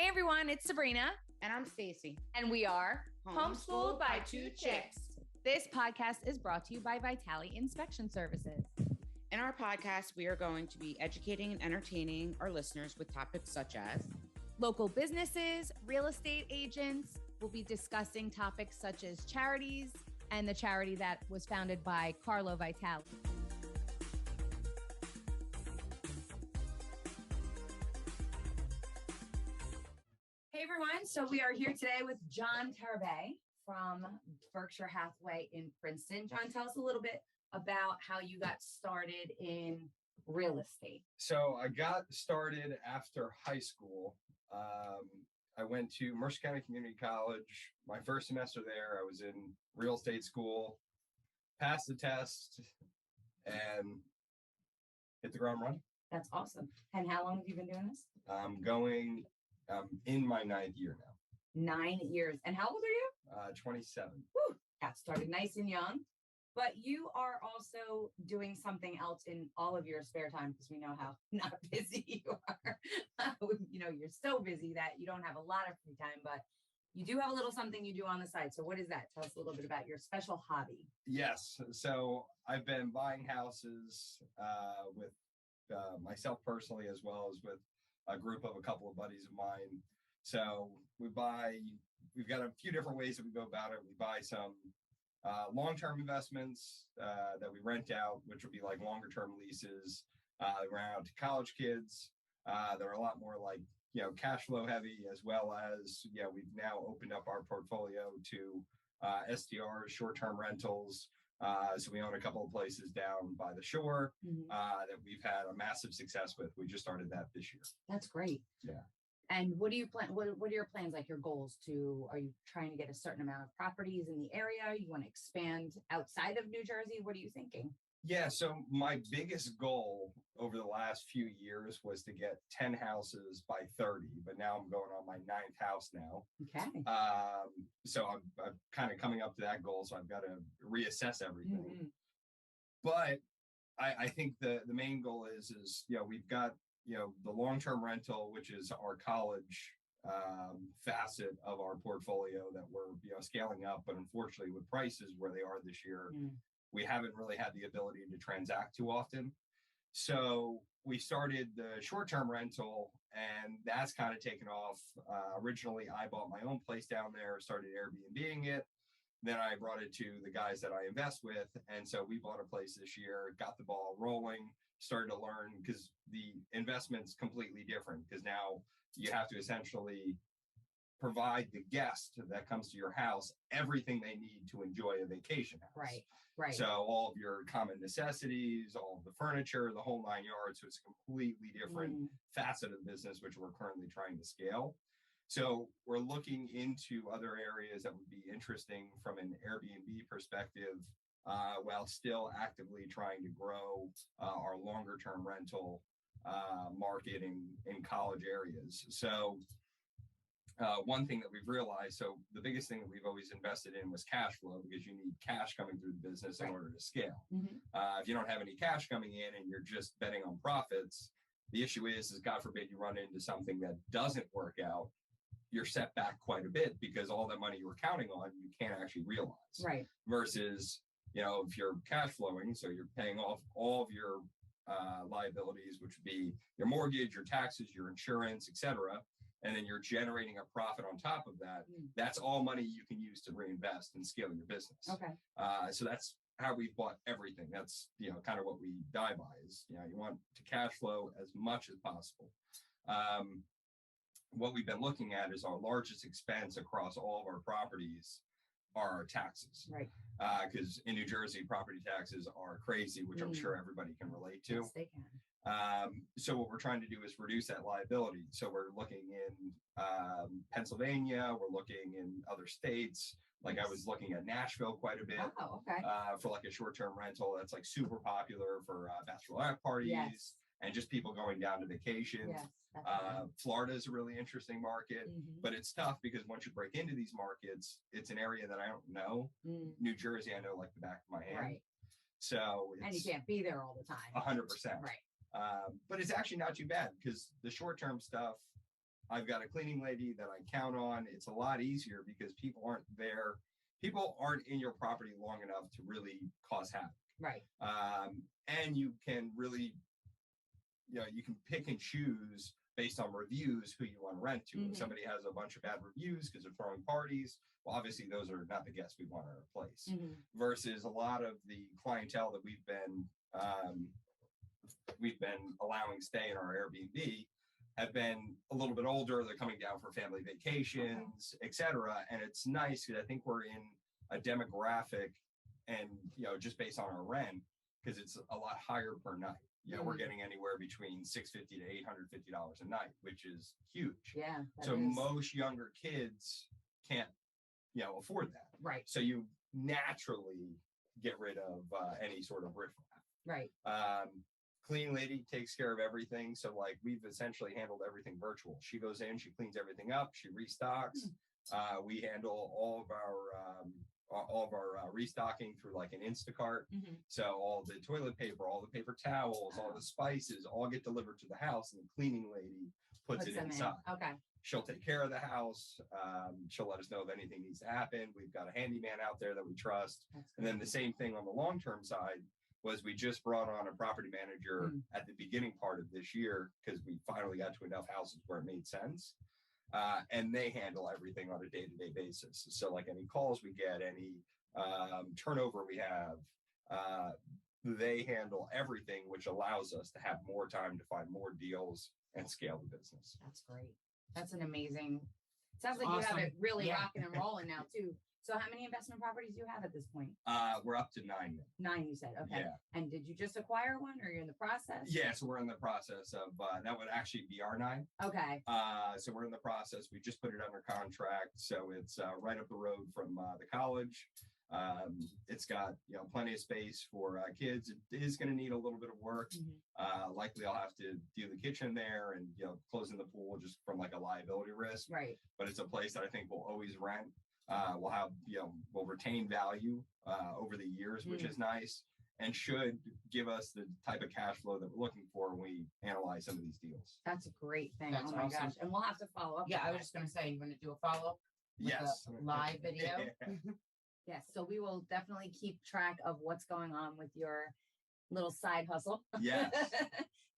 Hey everyone, it's Sabrina. And I'm Staci. And we are Homeschooled by Two Chicks. This podcast is brought to you by Vitali Inspection Services. In our podcast, we are going to be educating and entertaining our listeners with topics such as local businesses, real estate agents. We'll be discussing topics such as charities and the charity that was founded by Carlo Vitali. Hey everyone, so we are here today with John Terebey from Berkshire Hathaway in Princeton. John, tell us a little bit about how you got started in real estate. So I got started after high school. I went to Mercer County Community College. My first semester there, I was in real estate school, passed the test, and hit the ground running. That's awesome. And how long have you been doing this? I'm in my 9th year now. 9 years. And how old are you? 27. Woo, got started nice and young. But you are also doing something else in all of your spare time because we know how not busy you are. You're so busy that you don't have a lot of free time, but you do have a little something you do on the side. So what is that? Tell us a little bit about your special hobby. Yes. So I've been buying houses with myself personally, as well as with a group of a couple of buddies of mine. So we've got a few different ways that we go about it. We buy some long-term investments that we rent out, which would be like longer-term leases. We rent out to college kids. They're a lot more like, cash flow heavy, as well as, we've now opened up our portfolio to STRs, short-term rentals. So we own a couple of places down by the shore that we've had a massive success with. We just started that this year. That's great. Yeah. And what do you plan? What are your plans? Like your goals are you trying to get a certain amount of properties in the area? You want to expand outside of New Jersey? What are you thinking? Yeah. So my biggest goal over the last few years was to get 10 houses by 30, but now I'm going on my 9th house now. Okay. So I'm kind of coming up to that goal. So I've got to reassess everything. But I think the main goal is we've got, the long-term rental, which is our college facet of our portfolio that we're, scaling up. But unfortunately, with prices where they are this year, we haven't really had the ability to transact too often. So we started the short-term rental, and that's kind of taken off. Originally, I bought my own place down there, started Airbnb-ing it. Then I brought it to the guys that I invest with. And so we bought a place this year, got the ball rolling, started to learn, because the investment's completely different, because now you have to essentially provide the guest that comes to your house everything they need to enjoy a vacation house. Right. So all of your common necessities, all of the furniture, the whole 9 yards. So it's a completely different facet of the business, which we're currently trying to scale. So we're looking into other areas that would be interesting from an Airbnb perspective, while still actively trying to grow our longer term rental market in college areas. So one thing that we've realized, so the biggest thing that we've always invested in was cash flow, because you need cash coming through the business in order to scale. If you don't have any cash coming in and you're just betting on profits, the issue is God forbid you run into something that doesn't work out, you're set back quite a bit, because all that money you were counting on, you can't actually realize. Right. Versus, if you're cash flowing, so you're paying off all of your liabilities, which would be your mortgage, your taxes, your insurance, etc., and then you're generating a profit on top of that. That's all money you can use to reinvest and scale your business. Okay. So that's how we've bought everything. That's, kind of what we die by is, you want to cash flow as much as possible. What we've been looking at is our largest expense across all of our properties are our taxes. Right. Because in New Jersey, property taxes are crazy, which I'm sure everybody can relate to. Yes, they can. So what we're trying to do is reduce that liability. So we're looking in Pennsylvania, we're looking in other states. Like I was looking at Nashville quite a bit. Oh, okay. For like a short-term rental that's like super popular for bachelorette parties and just people going down to vacations. Yes. Florida is a really interesting market, but it's tough because once you break into these markets, it's an area that I don't know. New Jersey, I know like the back of my hand. Right. So and you can't be there all the time. 100%. Right. But it's actually not too bad because the short-term stuff, I've got a cleaning lady that I count on. It's a lot easier because people aren't there. People aren't in your property long enough to really cause havoc. Right. And you can really, you can pick and choose based on reviews who you want to rent to. If somebody has a bunch of bad reviews because they're throwing parties, well, obviously those are not the guests we want to replace. Versus a lot of the clientele that we've been allowing stay in our Airbnb have been a little bit older. They're coming down for family vacations, etc. And it's nice because I think we're in a demographic, and just based on our rent, because it's a lot higher per night. We're getting anywhere between $650 to $850 a night, which is huge. Yeah. So most younger kids can't, afford that. Right. So you naturally get rid of any sort of riffraff. Right. Cleaning lady takes care of everything. So like we've essentially handled everything virtual. She goes in, she cleans everything up, she restocks. We handle all of our restocking through like an Instacart. So all the toilet paper, all the paper towels, all the spices all get delivered to the house, and the cleaning lady puts it inside. Okay. She'll take care of the house. She'll let us know if anything needs to happen. We've got a handyman out there that we trust. And then the same thing on the long-term side was we just brought on a property manager at the beginning part of this year because we finally got to enough houses where it made sense. And they handle everything on a day-to-day basis. So like any calls we get, any turnover we have, they handle everything, which allows us to have more time to find more deals and scale the business. That's great. That's an amazing, sounds like Awesome. you have it really rocking and rolling now too. So how many investment properties do you have at this point? We're up to 9 now. 9, you said. Okay. Yeah. And did you just acquire one, or you're in the process? Yeah, so we're in the process of, that would actually be our 9. Okay. So we're in the process. We just put it under contract. So it's right up the road from the college. It's got, plenty of space for kids. It is going to need a little bit of work. Likely I'll have to do the kitchen there and, closing the pool just from like a liability risk. Right. But it's a place that I think we'll always rent. We'll have, we'll retain value over the years, which is nice, and should give us the type of cash flow that we're looking for when we analyze some of these deals. That's a great thing. That's oh my awesome. gosh. And we'll have to follow up. Yeah, with I was that. just going to say, you want to do a follow-up? Yes. A live video? Yes. So we will definitely keep track of what's going on with your little side hustle. Yes.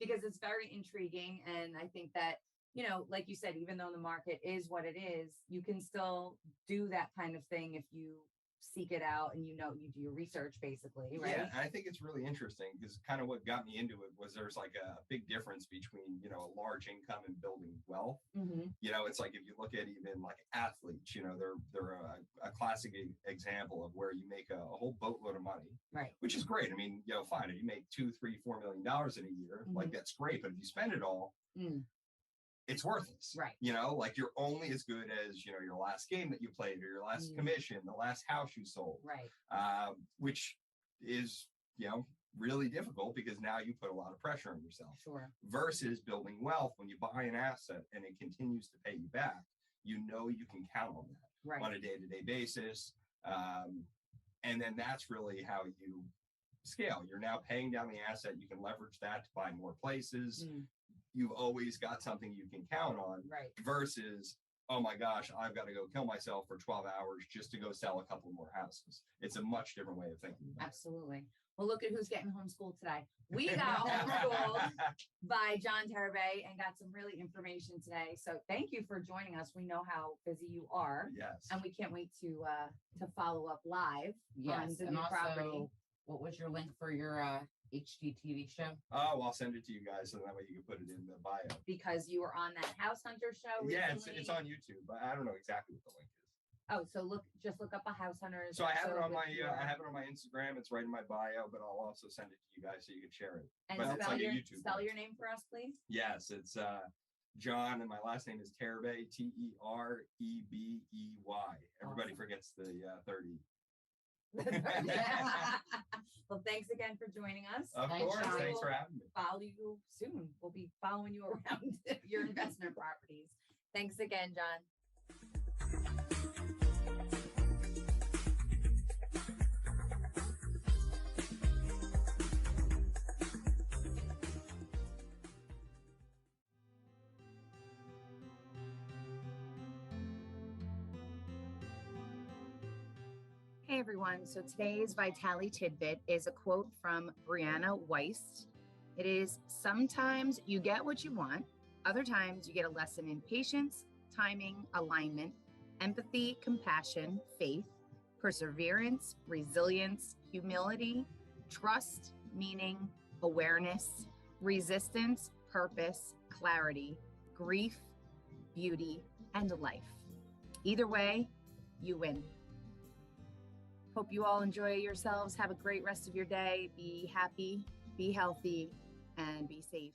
Because it's very intriguing. And I think that, like you said, even though the market is what it is, you can still do that kind of thing if you seek it out and you do your research, basically, right? Yeah, and I think it's really interesting because kind of what got me into it was there's like a big difference between, a large income and building wealth. It's like if you look at even like athletes, they're a classic example of where you make a whole boatload of money, right? Which is great. I mean, fine, if you make $2, $3, $4 million in a year, like that's great. But if you spend it all, it's worthless, right? Like you're only as good as, your last game that you played or your last commission, the last house you sold, right? Which is, really difficult because now you put a lot of pressure on yourself. Sure. Versus building wealth, when you buy an asset and it continues to pay you back, you can count on that on a day-to-day basis. And then that's really how you scale. You're now paying down the asset. You can leverage that to buy more places. You've always got something you can count on, right? Versus, oh my gosh, I've got to go kill myself for 12 hours just to go sell a couple more houses. It's a much different way of thinking about Absolutely. Well, look at who's getting homeschooled today. We got homeschooled by John Terebey and got some really information today. So thank you for joining us. We know how busy you are. Yes. And we can't wait to follow up live on the and new also, property. What was your link for your HGTV show? Oh, I'll send it to you guys so that way you can put it in the bio. Because you were on that House Hunter show recently. Yeah, it's on YouTube, but I don't know exactly what the link is. Oh, so just look up a House Hunter. So I have it on my Instagram. It's right in my bio, but I'll also send it to you guys so you can share it. And but spell your name for us, please. Yes, it's John, and my last name is Terebey, Terebey. Everybody forgets the 30. Well, thanks again for joining us. Of course, thanks for having me. Follow you soon. We'll be following you around your investment properties. Thanks again, John. Hey everyone, so today's Vitality Tidbit is a quote from Brianna Weist. It is, sometimes you get what you want, other times you get a lesson in patience, timing, alignment, empathy, compassion, faith, perseverance, resilience, humility, trust, meaning, awareness, resistance, purpose, clarity, grief, beauty, and life. Either way, you win. Hope you all enjoy yourselves. Have a great rest of your day. Be happy, be healthy, and be safe.